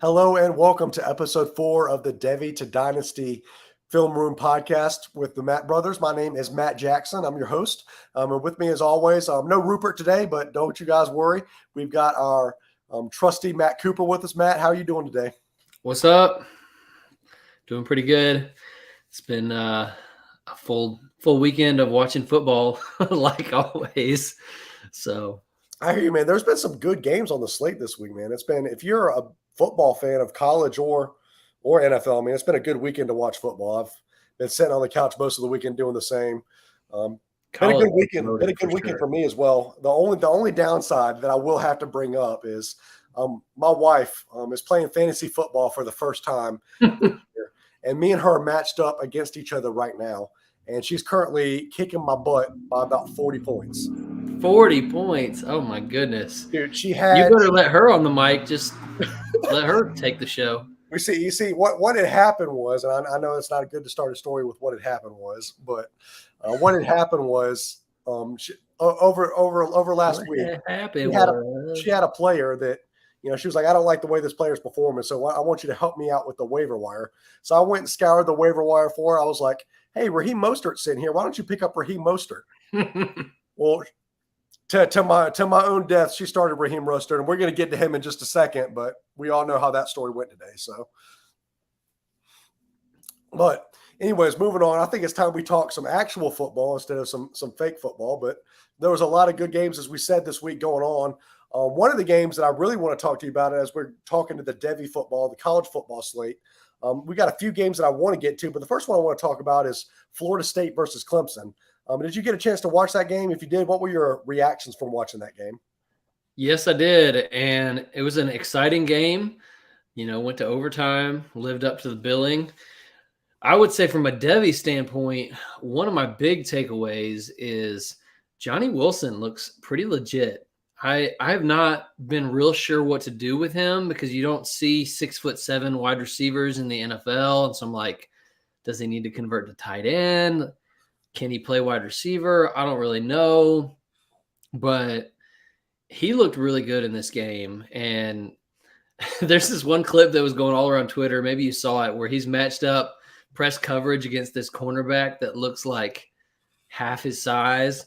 Hello and welcome to episode 4 of the Devy to Dynasty Film Room podcast with the Matt brothers. My name is Matt Jackson. I'm your host. And with me as always, no Rupert today, but don't you guys worry. We've got our trusty Matt Cooper with us. Matt, how are you doing today? What's up? Doing pretty good. It's been a full weekend of watching football, like always. So I hear you, man. There's been some good games on the slate this week, man. It's been, if you're a football fan of college or NFL, I mean, it's been a good weekend to watch football. I've been sitting on the couch most of the weekend doing the same. Been a good weekend. Been a good weekend for me as well. The only downside that I will have to bring up is my wife is playing fantasy football for the first time this year, and me and her are matched up against each other right now, and she's currently kicking my butt by about 40 points. 40 points. Oh my goodness. Dude, you better let her on the mic. Just let her take the show. You see what had happened was, and I know it's not good to start a story with what had happened was, but what had happened was over last week, she had a player that, she was like, I don't like the way this player's performing, so I want you to help me out with the waiver wire. So I went and scoured the waiver wire for her. I was like, hey, Raheem Mostert's sitting here. Why don't you pick up Raheem Mostert? Well, to my own death, she started Raheem Mostert, and we're going to get to him in just a second, but we all know how that story went today. So, but anyways, moving on, I think it's time we talk some actual football instead of some fake football. But there was a lot of good games, as we said, this week going on. One of the games that I really want to talk to you about, as we're talking to the Devy football, the college football slate, we got a few games that I want to get to, but the first one I want to talk about is Florida State versus Clemson. Did you get a chance to watch that game? If you did, what were your reactions from watching that game? Yes, I did. And it was an exciting game. Went to overtime, lived up to the billing. I would say from a Devy standpoint, one of my big takeaways is Johnny Wilson looks pretty legit. I have not been real sure what to do with him because you don't see 6'7" wide receivers in the NFL. And so I'm like, does he need to convert to tight end? Can he play wide receiver? I don't really know, but he looked really good in this game. And there's this one clip that was going all around Twitter. Maybe you saw it, where he's matched up press coverage against this cornerback that looks like half his size.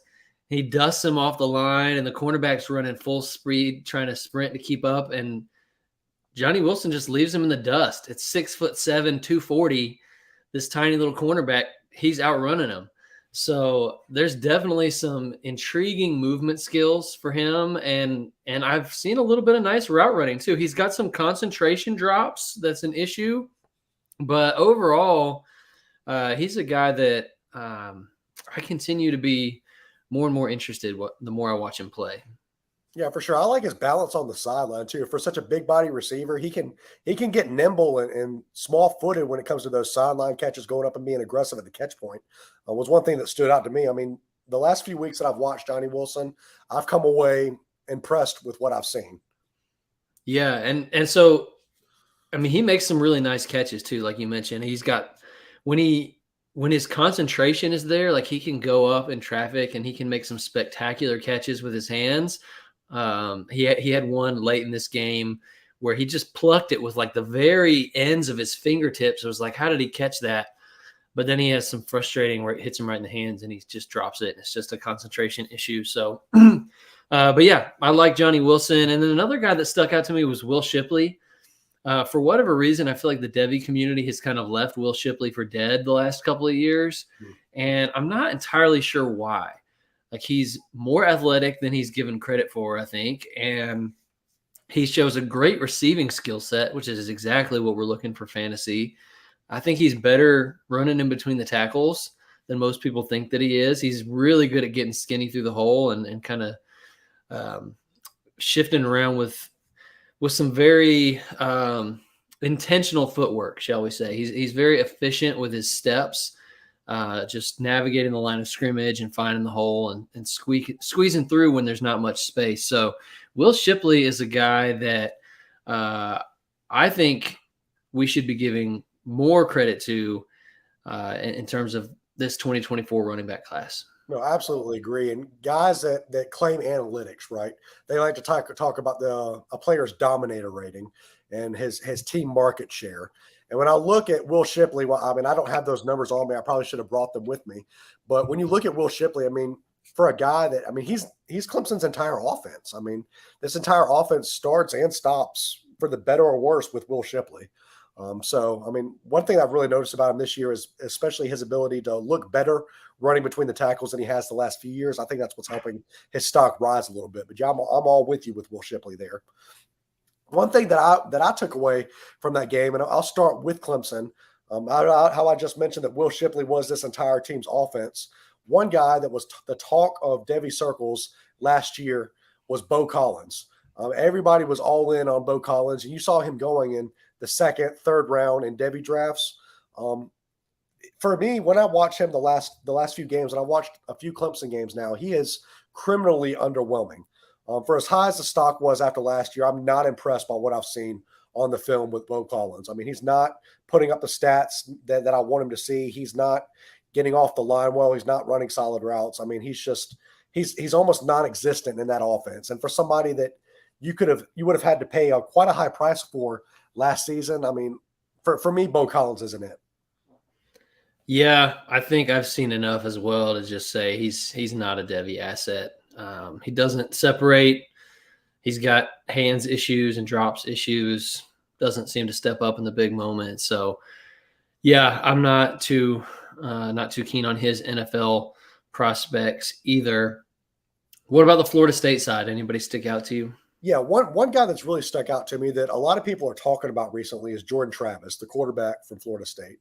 He dusts him off the line, and the cornerback's running full speed, trying to sprint to keep up. And Johnny Wilson just leaves him in the dust. It's 6'7", 240. This tiny little cornerback, he's outrunning him. So there's definitely some intriguing movement skills for him. And I've seen a little bit of nice route running too. He's got some concentration drops. That's an issue. But overall, he's a guy that I continue to be more and more interested the more I watch him play. Yeah, for sure. I like his balance on the sideline too. For such a big body receiver, he can get nimble and small footed when it comes to those sideline catches, going up and being aggressive at the catch point. Was one thing that stood out to me. I mean, the last few weeks that I've watched Johnny Wilson, I've come away impressed with what I've seen. Yeah, and so, I mean, he makes some really nice catches too, like you mentioned. He's got when his concentration is there, like he can go up in traffic and he can make some spectacular catches with his hands. He had one late in this game where he just plucked it with like the very ends of his fingertips. It was like, how did he catch that? But then he has some frustrating where it hits him right in the hands and he just drops it. And it's just a concentration issue. So, but yeah, I like Johnny Wilson. And then another guy that stuck out to me was Will Shipley. For whatever reason, I feel like the Devy community has kind of left Will Shipley for dead the last couple of years. And I'm not entirely sure why. Like, he's more athletic than he's given credit for, I think. And he shows a great receiving skill set, which is exactly what we're looking for fantasy. I think he's better running in between the tackles than most people think that he is. He's really good at getting skinny through the hole and kind of shifting around with some very intentional footwork, shall we say. He's very efficient with his steps. Just navigating the line of scrimmage and finding the hole and squeezing through when there's not much space. So Will Shipley is a guy that I think we should be giving more credit to in terms of this 2024 running back class. No, absolutely agree. And guys that claim analytics, right? They like to talk about a player's dominator rating and his team market share. And when I look at Will Shipley, well, I mean, I don't have those numbers on me. I probably should have brought them with me. But when you look at Will Shipley, I mean, for a guy that, I mean, he's Clemson's entire offense. I mean, this entire offense starts and stops for the better or worse with Will Shipley. So, I mean, one thing I've really noticed about him this year is especially his ability to look better running between the tackles than he has the last few years. I think that's what's helping his stock rise a little bit. But yeah, I'm all with you with Will Shipley there. One thing that I took away from that game, and I'll start with Clemson, how I just mentioned that Will Shipley was this entire team's offense. One guy that was the talk of Devy circles last year was Bo Collins. Everybody was all in on Bo Collins, and you saw him going in the second, third round in Devy drafts. For me, when I watch him the last few games, and I watched a few Clemson games now, he is criminally underwhelming. For as high as the stock was after last year, I'm not impressed by what I've seen on the film with Bo Collins. I mean, he's not putting up the stats that I want him to see. He's not getting off the line well. He's not running solid routes. I mean, he's almost non-existent in that offense. And for somebody that you would have had to pay quite a high price for last season, I mean, for me, Bo Collins isn't it. Yeah, I think I've seen enough as well to just say he's not a Devy asset. He doesn't separate. He's got hands issues and drops issues. Doesn't seem to step up in the big moments. So, yeah, I'm not too keen on his NFL prospects either. What about the Florida State side? Anybody stick out to you? Yeah, one guy that's really stuck out to me that a lot of people are talking about recently is Jordan Travis, the quarterback from Florida State.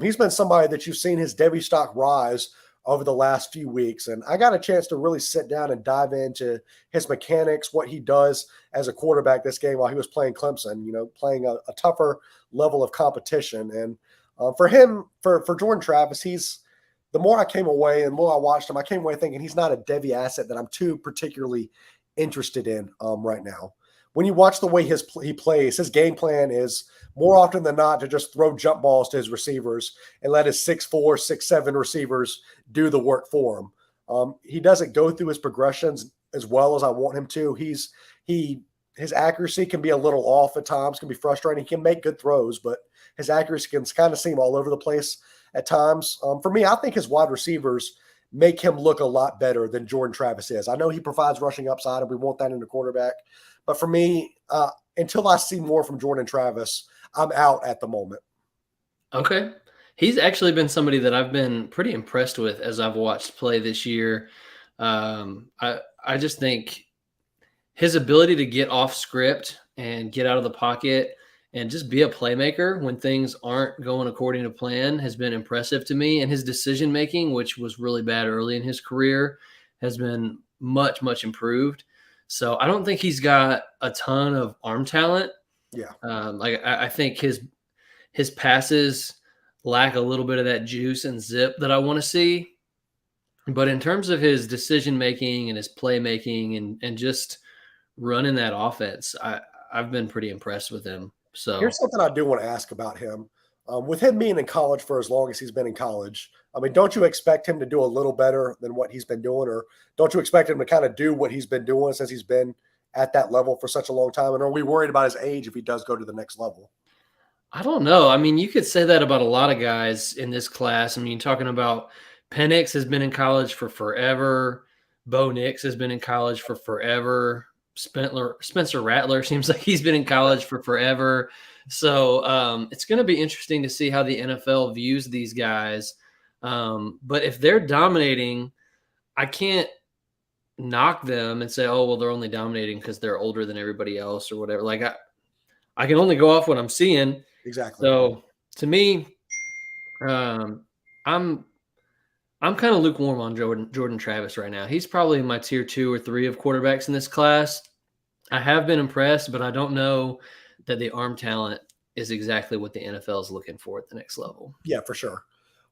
He's been somebody that you've seen his Devy stock rise over the last few weeks, and I got a chance to really sit down and dive into his mechanics, what he does as a quarterback this game while he was playing Clemson. You know, playing a tougher level of competition, and for him, for Jordan Travis, the more I came away and the more I watched him, I came away thinking he's not a Devy asset that I'm too particularly interested in right now. When you watch the way he plays, his game plan is more often than not to just throw jump balls to his receivers and let his 6'4", 6'7" receivers do the work for him. He doesn't go through his progressions as well as I want him to. His accuracy can be a little off at times, can be frustrating. He can make good throws, but his accuracy can kind of seem all over the place at times. For me, I think his wide receivers make him look a lot better than Jordan Travis is. I know he provides rushing upside, and we want that in the quarterback. But for me, until I see more from Jordan Travis, I'm out at the moment. Okay. He's actually been somebody that I've been pretty impressed with as I've watched play this year. I just think his ability to get off script and get out of the pocket and just be a playmaker when things aren't going according to plan has been impressive to me. And his decision making, which was really bad early in his career, has been much, much improved. So I don't think he's got a ton of arm talent. Yeah. I think his passes lack a little bit of that juice and zip that I want to see. But in terms of his decision making and his playmaking and just running that offense, I've been pretty impressed with him. So Here's something I do want to ask about him. With him being in college for as long as he's been in college, I mean, don't you expect him to do a little better than what he's been doing? Or don't you expect him to kind of do what he's been doing since he's been at that level for such a long time? And are we worried about his age if he does go to the next level? I don't know. I mean, you could say that about a lot of guys in this class. I mean, talking about Penix has been in college for forever. Bo Nix has been in college for forever. Spencer Rattler seems like he's been in college for forever. So it's going to be interesting to see how the NFL views these guys. But if they're dominating, I can't knock them and say, oh, well, they're only dominating because they're older than everybody else or whatever. Like I can only go off what I'm seeing. Exactly. So to me, um, I'm kind of lukewarm on Jordan Travis right now. He's probably in my tier 2 or 3 of quarterbacks in this class. I have been impressed, but I don't know that the arm talent is exactly what the NFL is looking for at the next level. Yeah, for sure.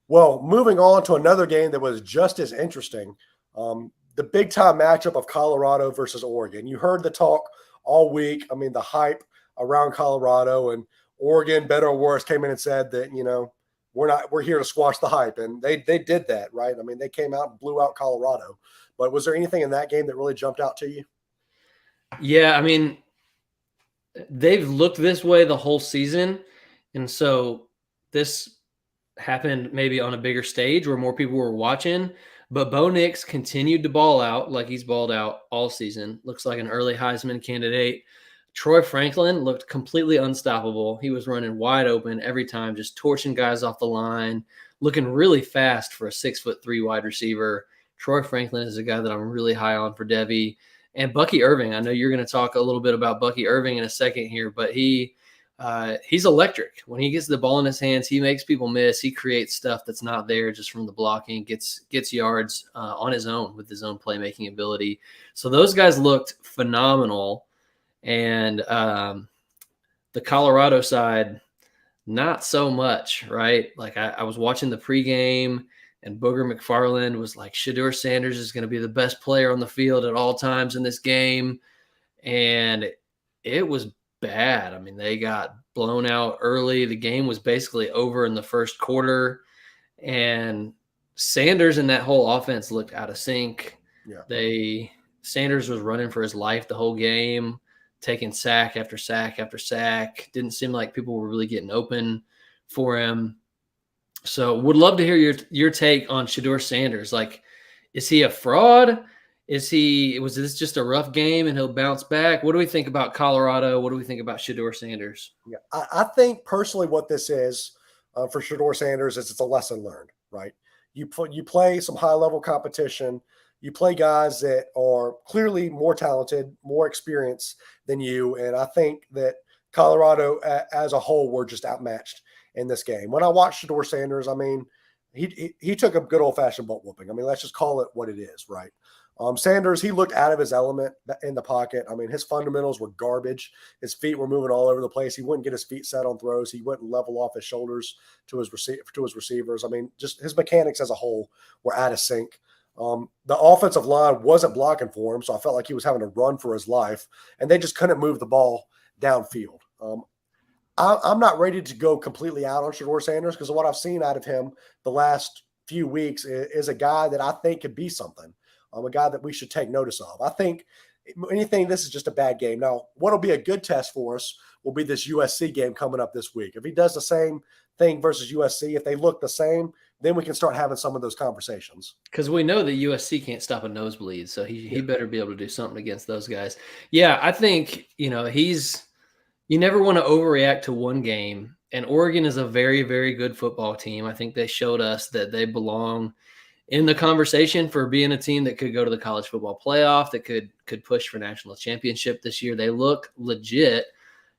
Well, moving on to another game that was just as interesting, the big time matchup of Colorado versus Oregon. You heard the talk all week. I mean, the hype around Colorado, and Oregon, better or worse, came in and said that, we're here to squash the hype, and they did that, right? I mean, they came out and blew out Colorado. But was there anything in that game that really jumped out to you? Yeah, I mean, they've looked this way the whole season, and so this happened maybe on a bigger stage where more people were watching. But Bo Nix continued to ball out like he's balled out all season. Looks like an early Heisman candidate. Troy Franklin looked completely unstoppable. He was running wide open every time, just torching guys off the line, looking really fast for a 6'3" wide receiver. Troy Franklin is a guy that I'm really high on for Devy. And Bucky Irving, I know you're going to talk a little bit about Bucky Irving in a second here, but he's electric. When he gets the ball in his hands, he makes people miss. He creates stuff that's not there just from the blocking, gets yards on his own with his own playmaking ability. So those guys looked phenomenal. And the Colorado side, not so much, right? Like I was watching the pregame, and Booger McFarland was like, Shedeur Sanders is going to be the best player on the field at all times in this game. And it was bad. I mean, they got blown out early. The game was basically over in the first quarter. And Sanders and that whole offense looked out of sync. Yeah. Sanders was running for his life the whole game, taking sack after sack after sack. Didn't seem like people were really getting open for him. So would love to hear your take on Shedeur Sanders. Like, is he a fraud? Was this just a rough game and he'll bounce back? What do we think about Colorado? What do we think about Shedeur Sanders? Yeah, I think personally what this is for Shedeur Sanders is it's a lesson learned, right? You play some high level competition. You play guys that are clearly more talented, more experienced than you, and I think that Colorado as a whole were just outmatched in this game. When I watched Shedeur Sanders, I mean, he took a good old fashioned butt whooping. I mean, let's just call it what it is, right? Sanders, he looked out of his element in the pocket. I mean, his fundamentals were garbage. His feet were moving all over the place. He wouldn't get his feet set on throws. He wouldn't level off his shoulders to his receivers. I mean, just his mechanics as a whole were out of sync. The offensive line wasn't blocking for him, so I felt like he was having to run for his life, and they just couldn't move the ball downfield. I'm not ready to go completely out on Shedeur Sanders because what I've seen out of him the last few weeks is a guy that I think could be something. A guy that we should take notice of. I think this is just a bad game. Now, what'll be a good test for us will be this USC game coming up this week. If he does the same thing versus USC, if they look the same, then we can start having some of those conversations. Because we know that USC can't stop a nosebleed, so he better be able to do something against those guys. Yeah, I think, you never want to overreact to one game, and Oregon is a very, very good football team. I think they showed us that they belong in the conversation for being a team that could go to the college football playoff, that could push for national championship this year. They look legit.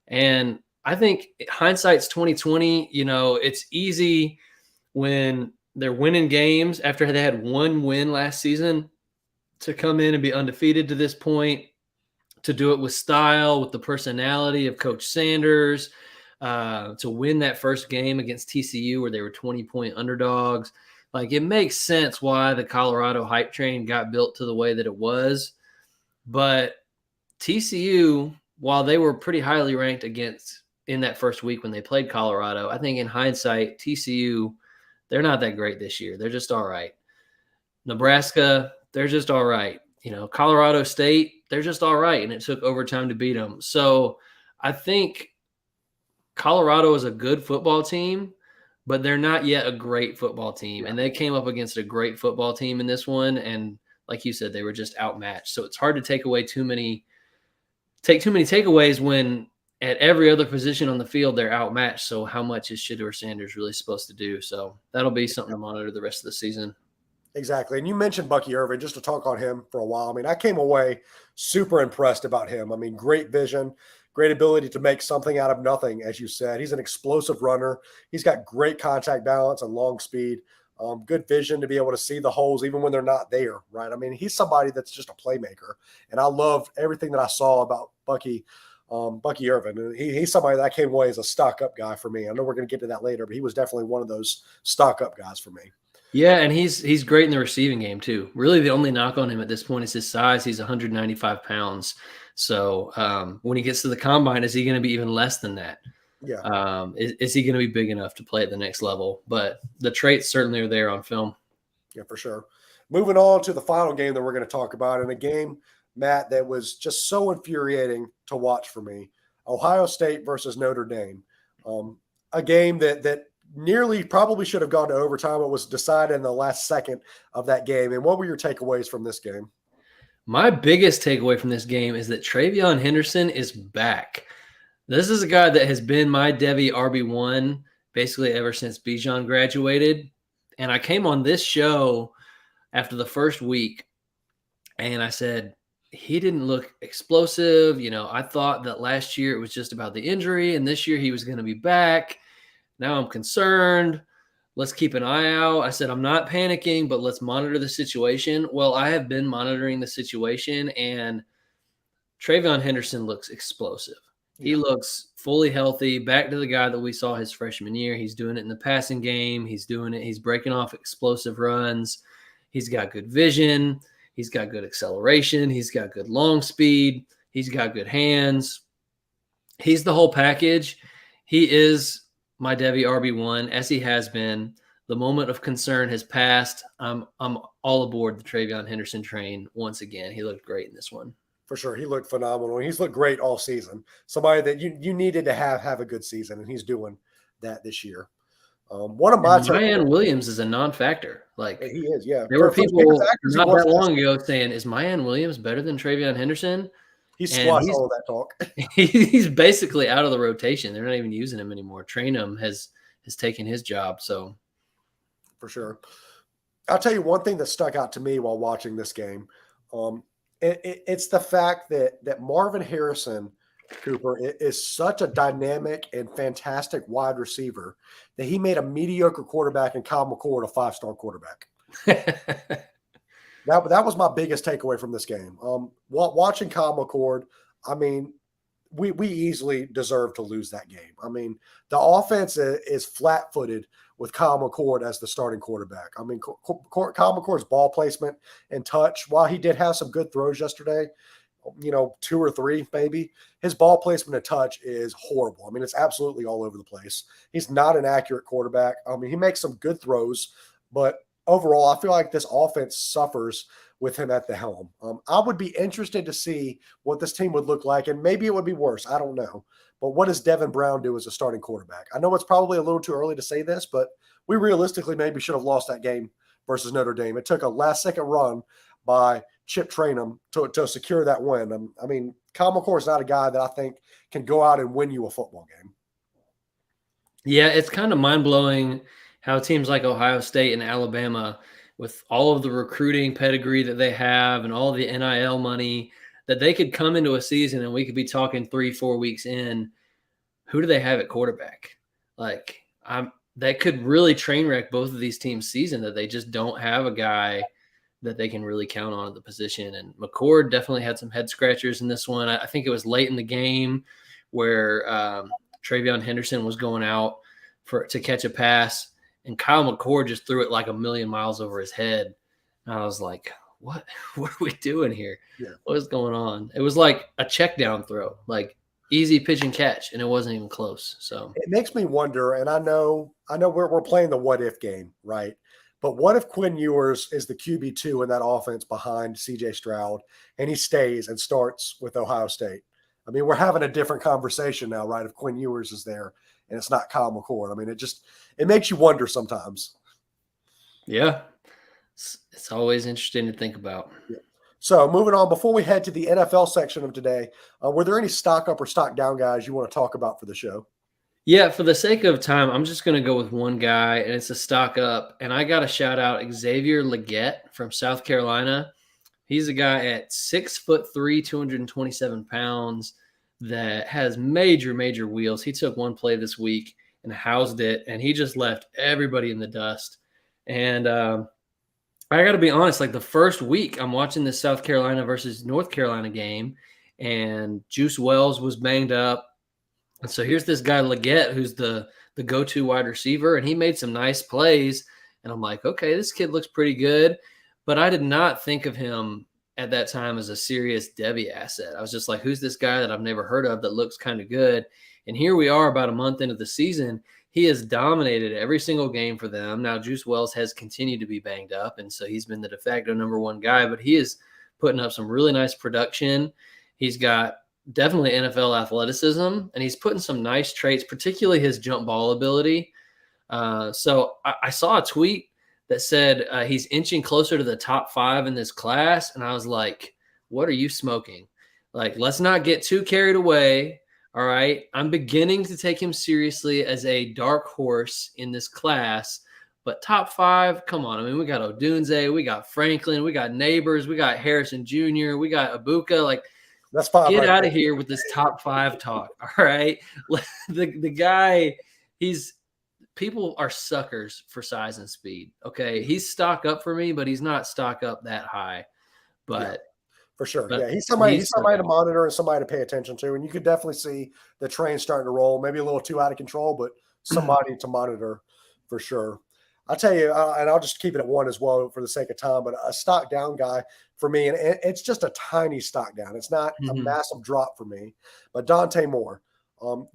And I think hindsight's 2020. It's easy when they're winning games after they had one win last season to come in and be undefeated to this point, to do it with style, with the personality of Coach Sanders, to win that first game against TCU where they were 20-point underdogs. Like, it makes sense why the Colorado hype train got built to the way that it was. But TCU, while they were pretty highly ranked in that first week when they played Colorado, I think in hindsight, TCU, they're not that great this year. They're just all right. Nebraska, they're just all right. Colorado State, they're just all right. And it took overtime to beat them. So I think Colorado is a good football team, but they're not yet a great football team. And they came up against a great football team in this one. And like you said, they were just outmatched. So it's hard to take too many takeaways when at every other position on the field, they're outmatched. So how much is Shedeur Sanders really supposed to do? So that'll be something to monitor the rest of the season. Exactly. And you mentioned Bucky Irving, just to talk on him for a while. I mean, I came away super impressed about him. I mean, great vision, great ability to make something out of nothing, as you said. He's an explosive runner. He's got great contact balance and long speed, good vision to be able to see the holes even when they're not there, right? I mean, he's somebody that's just a playmaker. And I loved everything that I saw about Bucky Irving. He's somebody that I came away as a stock-up guy for me. I know we're going to get to that later, but he was definitely one of those stock-up guys for me. Yeah, and he's great in the receiving game too. Really, the only knock on him at this point is his size. He's 195 pounds. So when he gets to the combine, is he going to be even less than that? Yeah. Is he going to be big enough to play at the next level? But the traits certainly are there on film. Yeah, for sure. Moving on to the final game that we're going to talk about, and a game, Matt, that was just so infuriating to watch for me. Ohio State versus Notre Dame. A game that nearly probably should have gone to overtime. It was decided in the last second of that game. And what were your takeaways from this game? My biggest takeaway from this game is that Travion Henderson is back. This is a guy that has been my Devy RB1 basically ever since Bijan graduated. And I came on this show after the first week and I said, he didn't look explosive. I thought that last year it was just about the injury and this year he was going to be back. Now I'm concerned. Let's keep an eye out. I said, I'm not panicking, but let's monitor the situation. Well, I have been monitoring the situation, and Travion Henderson looks explosive. Yeah. He looks fully healthy, back to the guy that we saw his freshman year. He's doing it in the passing game. He's doing it. He's breaking off explosive runs. He's got good vision. He's got good acceleration. He's got good long speed. He's got good hands. He's the whole package. He is my Devy RB1, as he has been. The moment of concern has passed. I'm all aboard the Travion Henderson train once again. He looked great in this one. For sure. He looked phenomenal. He's looked great all season. Somebody that you needed to have a good season, and he's doing that this year. One of my Mayan Williams is a non-factor. Like he is, yeah. There were people not that long ago saying, "Is Mayan Williams better than Travion Henderson?" He squashed all of that talk. He's basically out of the rotation. They're not even using him anymore. Trainum has taken his job. So, for sure, I'll tell you one thing that stuck out to me while watching this game. It's the fact that Marvin Harrison Cooper is such a dynamic and fantastic wide receiver that he made a mediocre quarterback and Kyle McCord a 5-star quarterback. That was my biggest takeaway from this game. Watching Kyle McCord, I mean, we easily deserve to lose that game. I mean, the offense is flat-footed with Kyle McCord as the starting quarterback. I mean, Kyle McCord's ball placement and touch, while he did have some good throws yesterday, 2 or 3 maybe, his ball placement and touch is horrible. I mean, it's absolutely all over the place. He's not an accurate quarterback. I mean, he makes some good throws, but overall, I feel like this offense suffers with him at the helm. I would be interested to see what this team would look like, and maybe it would be worse. I don't know. But what does Devin Brown do as a starting quarterback? I know it's probably a little too early to say this, but we realistically maybe should have lost that game versus Notre Dame. It took a last-second run by Chip Trainum to secure that win. I mean, Kyle McCord is not a guy that I think can go out and win you a football game. Yeah, it's kind of mind-blowing how teams like Ohio State and Alabama, with all of the recruiting pedigree that they have and all the NIL money, that they could come into a season and we could be talking 3-4 weeks in, who do they have at quarterback? Like, that could really train wreck both of these teams' season, that they just don't have a guy that they can really count on at the position. And McCord definitely had some head scratchers in this one. I think it was late in the game where Travion Henderson was going out to catch a pass, and Kyle McCord just threw it like a million miles over his head. And I was like, what are we doing here? Yeah. What is going on? It was like a check down throw, like easy pitch and catch, and it wasn't even close. So it makes me wonder, and I know we're playing the what if game, right? But what if Quinn Ewers is the QB2 in that offense behind CJ Stroud, and he stays and starts with Ohio State? I mean, we're having a different conversation now, right? If Quinn Ewers is there and it's not Kyle McCord. I mean, it makes you wonder sometimes. Yeah. It's always interesting to think about. Yeah. So moving on, before we head to the NFL section of today, were there any stock up or stock down guys you want to talk about for the show? Yeah, for the sake of time, I'm just going to go with one guy, and it's a stock up. And I got to shout out Xavier Legette from South Carolina. He's a guy at 6'3", 227 pounds that has major, major wheels. He took one play this week and housed it, and he just left everybody in the dust. And I got to be honest, like the first week I'm watching this South Carolina versus North Carolina game, and Juice Wells was banged up. And so here's this guy Legette, who's the go-to wide receiver, and he made some nice plays. And I'm like, okay, this kid looks pretty good. But I did not think of him at that time as a serious Devy asset. I was just like, who's this guy that I've never heard of that looks kind of good? And here we are about a month into the season. He has dominated every single game for them. Now, Juice Wells has continued to be banged up, and so he's been the de facto number one guy, but he is putting up some really nice production. He's got definitely NFL athleticism, and he's putting some nice traits, particularly his jump ball ability. So I saw a tweet that said he's inching closer to the top 5 in this class, and I was like, what are you smoking? Like, let's not get too carried away. All right. I'm beginning to take him seriously as a dark horse in this class, but top 5, come on. I mean, we got Odunze, we got Franklin, we got Neighbors, we got Harrison Jr., we got Ibuka. Like, that's 5. Get right out there. of here with this top 5 talk. All right. The guy, people are suckers for size and speed. Okay. He's stock up for me, but he's not stock up that high. But yeah. For sure. But yeah. He's somebody to monitor and somebody to pay attention to. And you could definitely see the train starting to roll, maybe a little too out of control, but somebody to monitor for sure. I'll tell you, and I'll just keep it at 1 as well for the sake of time, but a stock down guy for me, and it's just a tiny stock down. It's not a massive drop for me, but Dante Moore.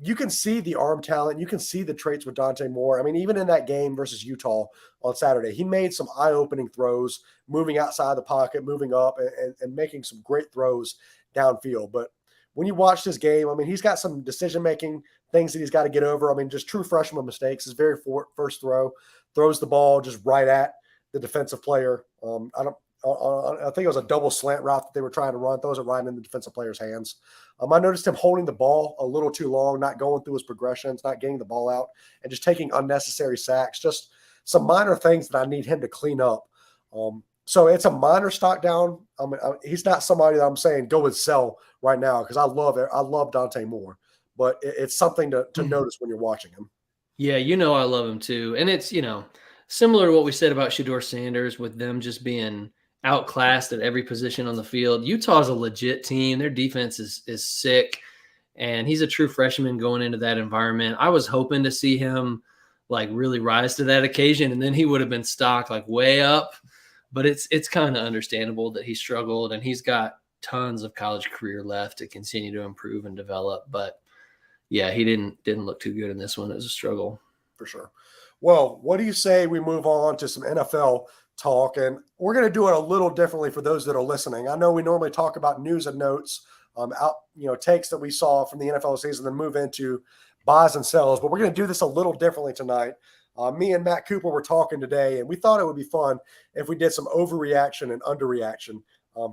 You can see the arm talent. You can see the traits with Dante Moore. I mean, even in that game versus Utah on Saturday, he made some eye-opening throws, moving outside the pocket, moving up, and making some great throws downfield. But when you watch this game, I mean, he's got some decision-making things that he's got to get over. I mean, just true freshman mistakes. His very first throw, throws the ball just right at the defensive player. I think it was a double slant route that they were trying to run, throws it right in the defensive player's hands. I noticed him holding the ball a little too long, not going through his progressions, not getting the ball out, and just taking unnecessary sacks. Just some minor things that I need him to clean up. So it's a minor stock down. He's not somebody that I'm saying go and sell right now because I love Dante Moore, but it's something to notice when you're watching him. Yeah, I love him too. And it's, similar to what we said about Shedeur Sanders with them just being outclassed at every position on the field. Utah's a legit team. Their defense is sick, and he's a true freshman going into that environment. I was hoping to see him like really rise to that occasion, and then he would have been stocked like way up. But it's kind of understandable that he struggled, and he's got tons of college career left to continue to improve and develop. But yeah, he didn't look too good in this one. It was a struggle for sure. Well, what do you say we move on to some NFL talk? And we're going to do it a little differently for those that are listening. I know we normally talk about news and notes, takes that we saw from the NFL season, then move into buys and sells. But we're going to do this a little differently tonight. Me and Matt Cooper were talking today, and we thought it would be fun if we did some overreaction and underreaction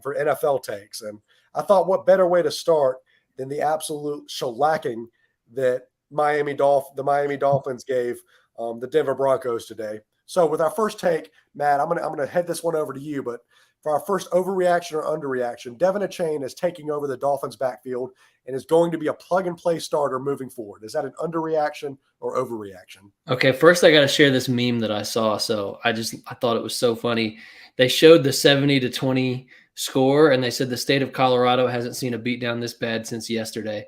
for NFL takes. And I thought, what better way to start than the absolute shellacking that the Miami Dolphins gave the Denver Broncos today. So with our first take, Matt, I'm gonna head this one over to you. But for our first overreaction or underreaction, Devin Achane is taking over the Dolphins' backfield and is going to be a plug-and-play starter moving forward. Is that an underreaction or overreaction? Okay, first I got to share this meme that I saw. So I thought it was so funny. They showed the 70-20 score, and they said the state of Colorado hasn't seen a beatdown this bad since yesterday.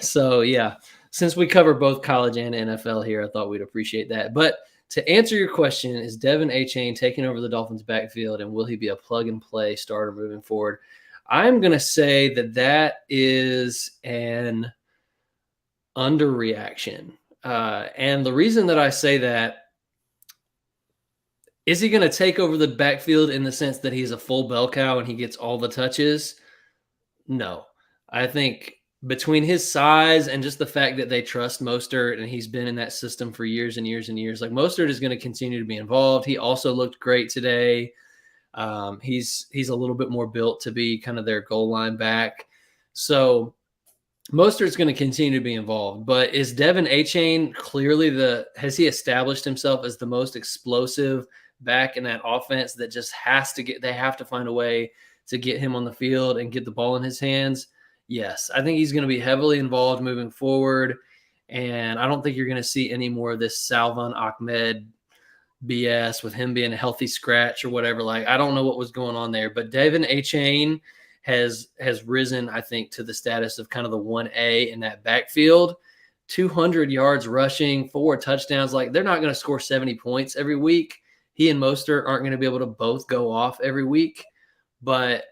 So yeah, since we cover both college and NFL here, I thought we'd appreciate that. But to answer your question, is Devin Achane taking over the Dolphins' backfield, and will he be a plug-and-play starter moving forward? I'm going to say that is an underreaction. And the reason that I say that, is he going to take over the backfield in the sense that he's a full bell cow and he gets all the touches? No. I think between his size and just the fact that they trust Mostert and he's been in that system for years and years and years, like Mostert is going to continue to be involved. He also looked great today. He's a little bit more built to be kind of their goal line back. So Mostert's going to continue to be involved. But is Devin Achane clearly has he established himself as the most explosive back in that offense that just they have to find a way to get him on the field and get the ball in his hands? Yes, I think he's going to be heavily involved moving forward, and I don't think you're going to see any more of this Salvon Ahmed BS with him being a healthy scratch or whatever. Like, I don't know what was going on there, but Devin Achane has risen, I think, to the status of kind of the 1A in that backfield. 200 yards rushing, 4 touchdowns. Like, they're not going to score 70 points every week. He and Mostert aren't going to be able to both go off every week, but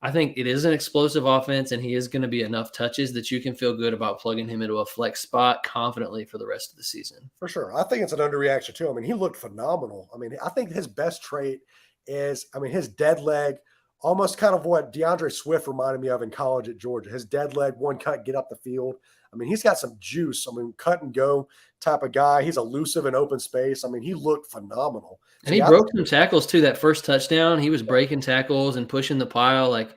I think it is an explosive offense, and he is going to be enough touches that you can feel good about plugging him into a flex spot confidently for the rest of the season. For sure. I think it's an underreaction too. I mean, he looked phenomenal. I mean, I think his best trait is, I mean, his dead leg, almost kind of what DeAndre Swift reminded me of in college at Georgia. His dead leg, one cut, get up the field. I mean, he's got some juice. I mean, cut and go type of guy. He's elusive in open space. I mean, he looked phenomenal. And he broke some tackles too. That first touchdown, he was breaking tackles and pushing the pile. Like,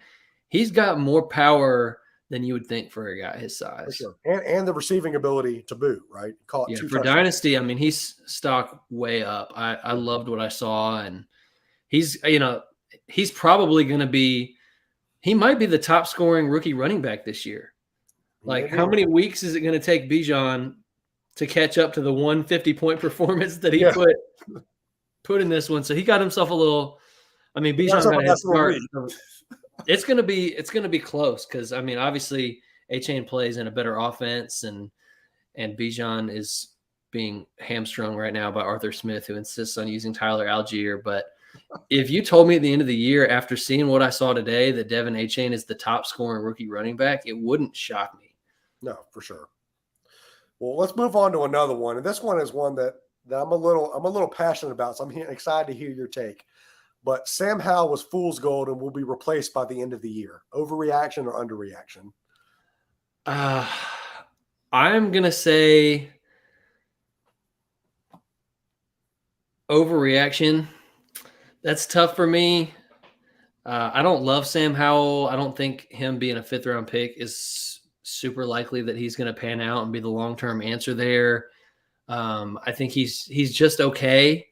he's got more power than you would think for a guy his size. For sure. And the receiving ability to boot, right? Caught two for touchdowns. Dynasty, I mean, he's stock way up. I loved what I saw, and he's probably going to be – he might be the top scoring rookie running back this year. Like, how many weeks is it going to take Bijan to catch up to the 150-point performance that he put in this one? So he got himself a little – I mean, Bijan got a head start. It's gonna be close because, I mean, obviously Achane plays in a better offense, and Bijan is being hamstrung right now by Arthur Smith, who insists on using Tyler Algier. But if you told me at the end of the year, after seeing what I saw today, that Devin Achane is the top scoring rookie running back, it wouldn't shock me. No, for sure. Well, let's move on to another one, and this one is one that I'm a little passionate about, so I'm excited to hear your take. But Sam Howell was fool's gold and will be replaced by the end of the year. Overreaction or underreaction? I'm going to say overreaction. That's tough for me. I don't love Sam Howell. I don't think him being a fifth-round pick is super likely that he's going to pan out and be the long-term answer there. I think he's just okay.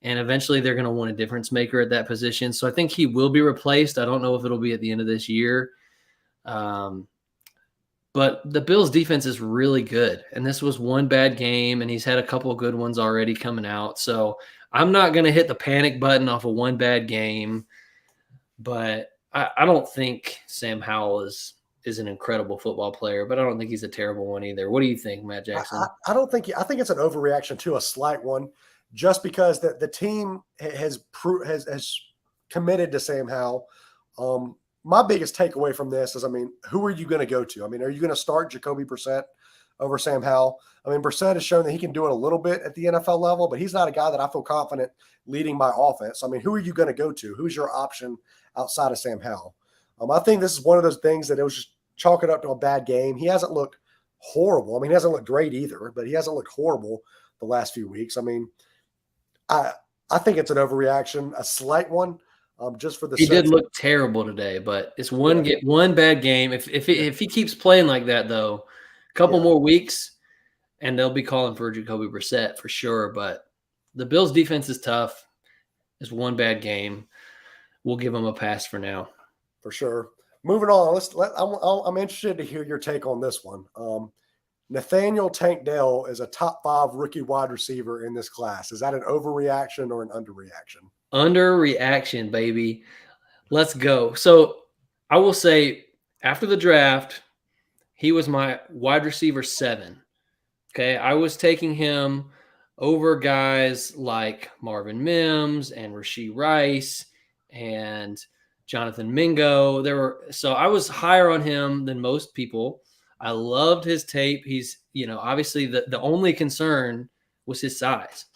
And eventually they're going to want a difference maker at that position. So I think he will be replaced. I don't know if it'll be at the end of this year. But the Bills' defense is really good. And this was one bad game, and he's had a couple of good ones already coming out. So I'm not going to hit the panic button off of one bad game. But I don't think Sam Howell is an incredible football player, but I don't think he's a terrible one either. What do you think, Matt Jackson? I think it's an overreaction to a slight one. Just because the team has committed to Sam Howell. My biggest takeaway from this is, I mean, who are you going to go to? I mean, are you going to start Jacoby Brissett over Sam Howell? I mean, Brissett has shown that he can do it a little bit at the NFL level, but he's not a guy that I feel confident leading my offense. I mean, who are you going to go to? Who's your option outside of Sam Howell? I think this is one of those things that it was just chalk it up to a bad game. He hasn't looked horrible. I mean, he hasn't looked great either, but he hasn't looked horrible the last few weeks. I mean, I think it's an overreaction, a slight one, just for the. He did look terrible today, but it's one bad game. If he keeps playing like that, though, a couple more weeks, and they'll be calling for Jacoby Brissett for sure. But the Bills' defense is tough. It's one bad game. We'll give them a pass for now. For sure. Moving on, I'm interested to hear your take on this one. Nathaniel Tank Dell is a top 5 rookie wide receiver in this class. Is that an overreaction or an underreaction? Underreaction, baby. Let's go. So I will say, after the draft, he was my wide receiver 7. Okay. I was taking him over guys like Marvin Mims and Rashee Rice and Jonathan Mingo. So I was higher on him than most people. I loved his tape. He's, obviously the only concern was his size.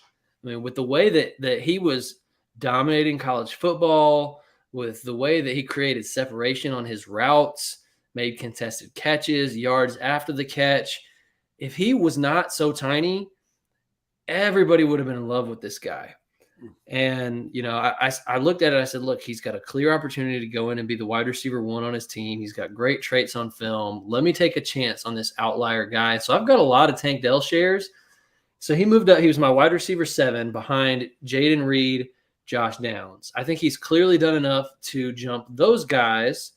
I mean, with the way that he was dominating college football, with the way that he created separation on his routes, made contested catches, yards after the catch. If he was not so tiny, everybody would have been in love with this guy. And, I looked at it. I said, look, he's got a clear opportunity to go in and be the wide receiver 1 on his team. He's got great traits on film. Let me take a chance on this outlier guy. So I've got a lot of Tank Dell shares. So he moved up. He was my wide receiver 7 behind Jaden Reed, Josh Downs. I think he's clearly done enough to jump those guys.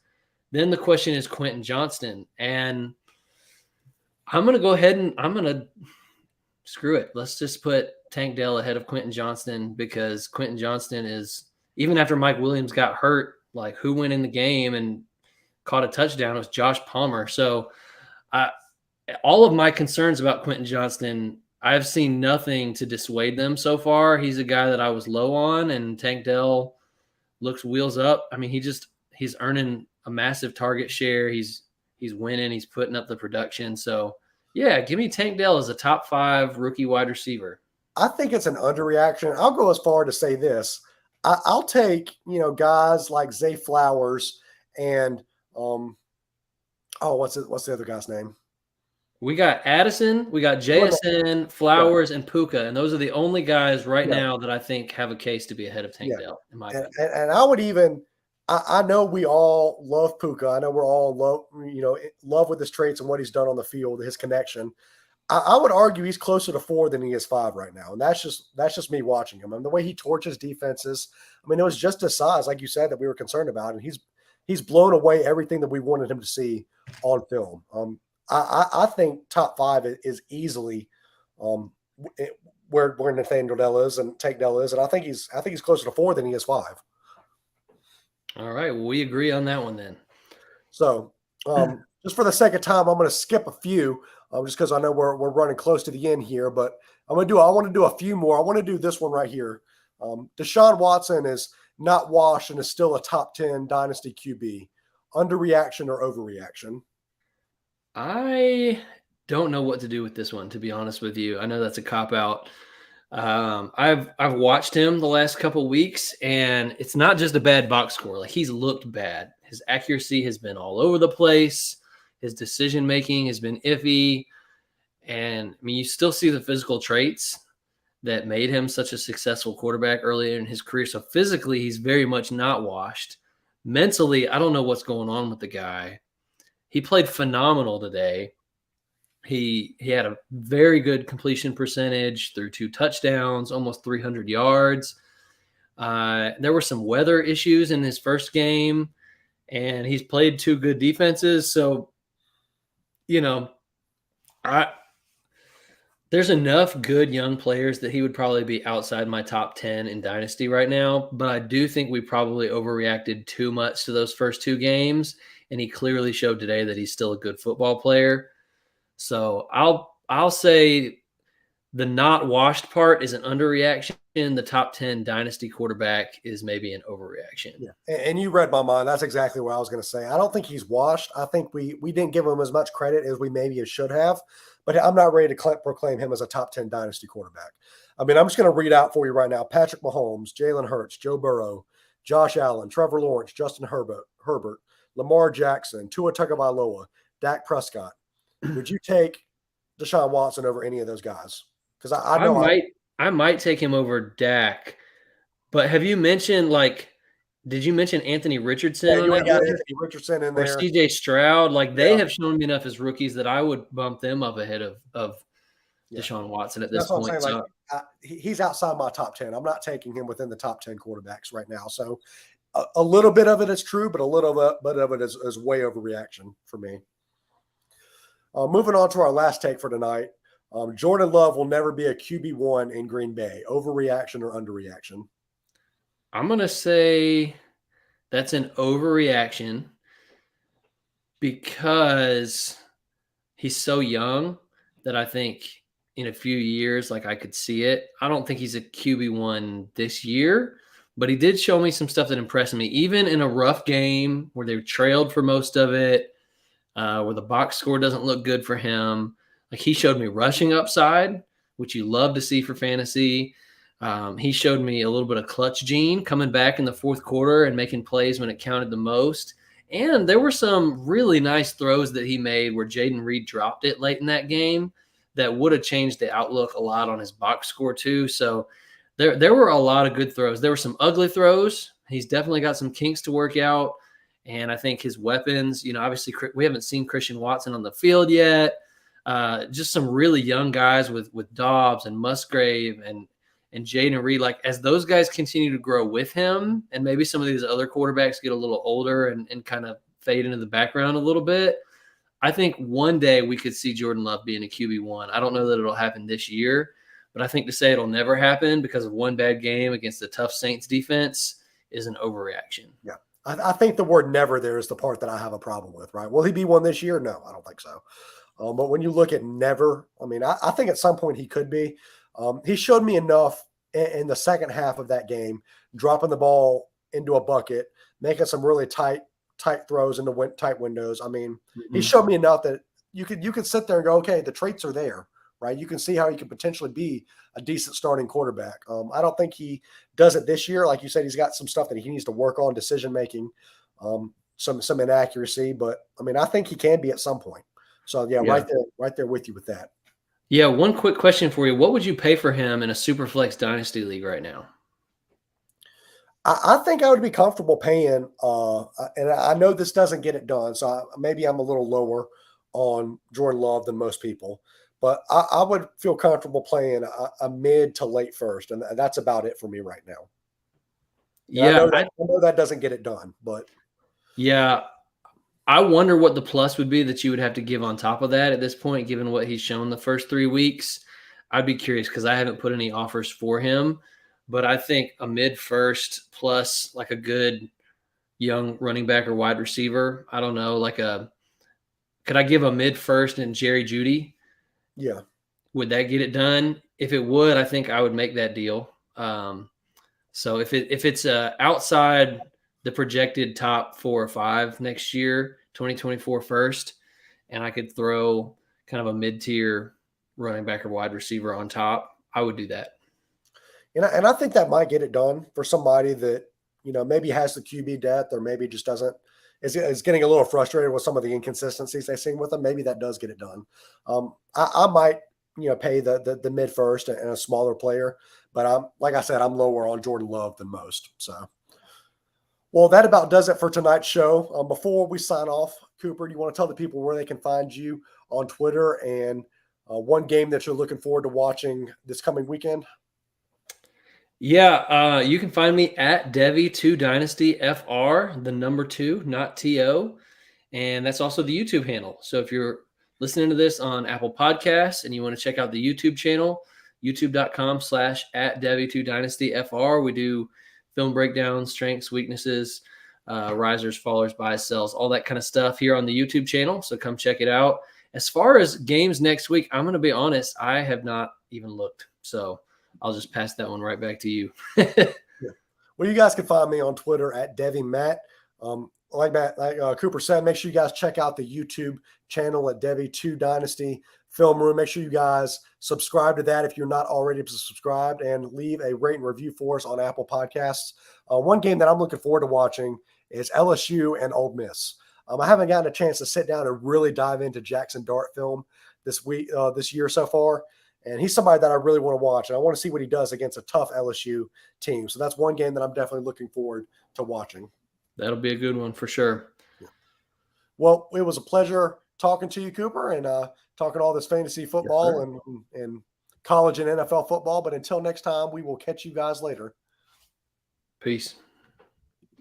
Then the question is Quentin Johnston. And I'm going to go ahead and I'm going to screw it. Let's just put Tank Dell ahead of Quentin Johnston, because Quentin Johnston is, even after Mike Williams got hurt, like, who went in the game and caught a touchdown? It was Josh Palmer. So all of my concerns about Quentin Johnston, I've seen nothing to dissuade them so far. He's a guy that I was low on, and Tank Dell looks wheels up. I mean, he's earning a massive target share. He's winning. He's putting up the production. So, yeah, give me Tank Dell as a top 5 rookie wide receiver. I think it's an underreaction. I'll go as far to say this. I'll take, guys like Zay Flowers and what's the other guy's name? We got Addison, we got JSN, Flowers, and Puka, and those are the only guys right now that I think have a case to be ahead of Tank Dell, in my opinion. And I would even I know we all love Puka. I know we're all love with his traits and what he's done on the field, his connection. I would argue he's closer to 4 than he is 5 right now. And that's just me watching him. And the way he torches defenses, I mean, it was just his size, like you said, that we were concerned about. And he's blown away everything that we wanted him to see on film. I think top 5 is easily where Nathaniel Dell is and Tank Dell is. And I think he's closer to 4 than he is 5. All right. Well, we agree on that one then. So just for the second time, I'm going to skip a few just because I know we're running close to the end here, but I want to do a few more. I want to do this one right here. Deshaun Watson is not washed and is still a top 10 dynasty QB. Underreaction or overreaction? I don't know what to do with this one, to be honest with you. I know that's a cop-out. I've watched him the last couple of weeks, and it's not just a bad box score. Like, he's looked bad. His accuracy has been all over the place. His decision-making has been iffy. And, I mean, you still see the physical traits that made him such a successful quarterback earlier in his career. So physically, he's very much not washed. Mentally, I don't know what's going on with the guy. He played phenomenal today. He had a very good completion percentage, threw 2 touchdowns, almost 300 yards. There were some weather issues in his first game, and he's played 2 good defenses. So, there's enough good young players that he would probably be outside my top 10 in Dynasty right now. But I do think we probably overreacted too much to those first 2 games, and he clearly showed today that he's still a good football player. So I'll say the not washed part is an underreaction. The top 10 dynasty quarterback is maybe an overreaction. Yeah. And you read my mind. That's exactly what I was going to say. I don't think he's washed. I think we didn't give him as much credit as we maybe should have, but I'm not ready to proclaim him as a top 10 dynasty quarterback. I mean, I'm just going to read out for you right now. Patrick Mahomes, Jalen Hurts, Joe Burrow, Josh Allen, Trevor Lawrence, Justin Herbert, Lamar Jackson, Tua Tagovailoa, Dak Prescott. Would you take Deshaun Watson over any of those guys? Because I might take him over Dak. But have you mentioned, did you mention Anthony Richardson? Yeah, you got Anthony Richardson in there. Or CJ Stroud. They have shown me enough as rookies that I would bump them up ahead of Deshaun Watson at this point. Saying, he's outside my top 10. I'm not taking him within the top 10 quarterbacks right now. So a little bit of it is true, but a little bit of it is way overreaction for me. Moving on to our last take for tonight. Jordan Love will never be a QB1 in Green Bay. Overreaction or underreaction? I'm going to say that's an overreaction because he's so young that I think in a few years, I could see it. I don't think he's a QB1 this year, but he did show me some stuff that impressed me. Even in a rough game where they trailed for most of it, where the box score doesn't look good for him. He showed me rushing upside, which you love to see for fantasy. He showed me a little bit of clutch gene coming back in the fourth quarter and making plays when it counted the most. And there were some really nice throws that he made where Jaden Reed dropped it late in that game that would have changed the outlook a lot on his box score too. So there were a lot of good throws. There were some ugly throws. He's definitely got some kinks to work out. And I think his weapons, obviously we haven't seen Christian Watson on the field yet. Just some really young guys with Dobbs and Musgrave and Jaden Reed. As those guys continue to grow with him, and maybe some of these other quarterbacks get a little older and kind of fade into the background a little bit, I think one day we could see Jordan Love being a QB1. I don't know that it'll happen this year, but I think to say it'll never happen because of one bad game against the tough Saints defense is an overreaction. Yeah. I think the word never there is the part that I have a problem with, right? Will he be one this year? No, I don't think so. But when you look at never, I think at some point he could be. He showed me enough in the second half of that game, dropping the ball into a bucket, making some really tight tight throws into tight windows. I mean, he Mhm. showed me enough that you could sit there and go, okay, the traits are there, right? You can see how he could potentially be a decent starting quarterback. I don't think he does it this year. Like you said, he's got some stuff that he needs to work on, decision making, some inaccuracy. But I mean, I think he can be at some point. So yeah, Yeah. right there with you with that. Yeah. One quick question for you. What would you pay for him in a Superflex Dynasty League right now? I think I would be comfortable paying, and I know this doesn't get it done, so maybe I'm a little lower on Jordan Love than most people, but I would feel comfortable playing a mid to late first, and that's about it for me right now. And Yeah. I know that doesn't get it done, but Yeah. I wonder what the plus would be that you would have to give on top of that at this point, given what he's shown the first 3 weeks. I'd be curious because I haven't put any offers for him, but I think a mid first plus like a good young running back or wide receiver. I don't know, could I give a mid first and Jerry Judy? yeah, Would that get it done? If it would, I think I would make that deal. So if it's outside the projected top 4 or 5 next year, 2024 first, and I could throw kind of a mid tier running back or wide receiver on top, I would do that. and I think that might get it done for somebody that maybe has the QB depth or maybe just doesn't is getting a little frustrated with some of the inconsistencies they see with them. Maybe that does get it done. I might pay the mid first and a smaller player, but I'm like I said, I'm lower on Jordan Love than most. So, well, that about does it for tonight's show. Before we sign off, Cooper, do you want to tell the people where they can find you on Twitter and one game that you're looking forward to watching this coming weekend? Yeah, you can find me at Devy2 Dynasty FR, the number 2, not TO. And that's also the YouTube handle. So if you're listening to this on Apple Podcasts and you want to check out the YouTube channel, youtube.com/ at Devy2 Dynasty FR. We do film breakdowns, strengths, weaknesses, risers, fallers, buys, sells, all that kind of stuff here on the YouTube channel. So come check it out. As far as games next week, I'm going to be honest, I have not even looked. So I'll just pass that one right back to you. Yeah. Well, you guys can find me on Twitter at DevyMatt. Like Cooper said, make sure you guys check out the YouTube channel at Devy2 Dynasty Film Room. Make sure you guys subscribe to that if you're not already subscribed, and leave a rate and review for us on Apple Podcasts. One game that I'm looking forward to watching is LSU and Ole Miss. I haven't gotten a chance to sit down and really dive into Jackson Dart film this year so far. And he's somebody that I really want to watch. And I want to see what he does against a tough LSU team. So that's one game that I'm definitely looking forward to watching. That'll be a good one for sure. Yeah. Well, it was a pleasure talking to you, Cooper, and talking all this fantasy football and college and NFL football. But until next time, we will catch you guys later. Peace.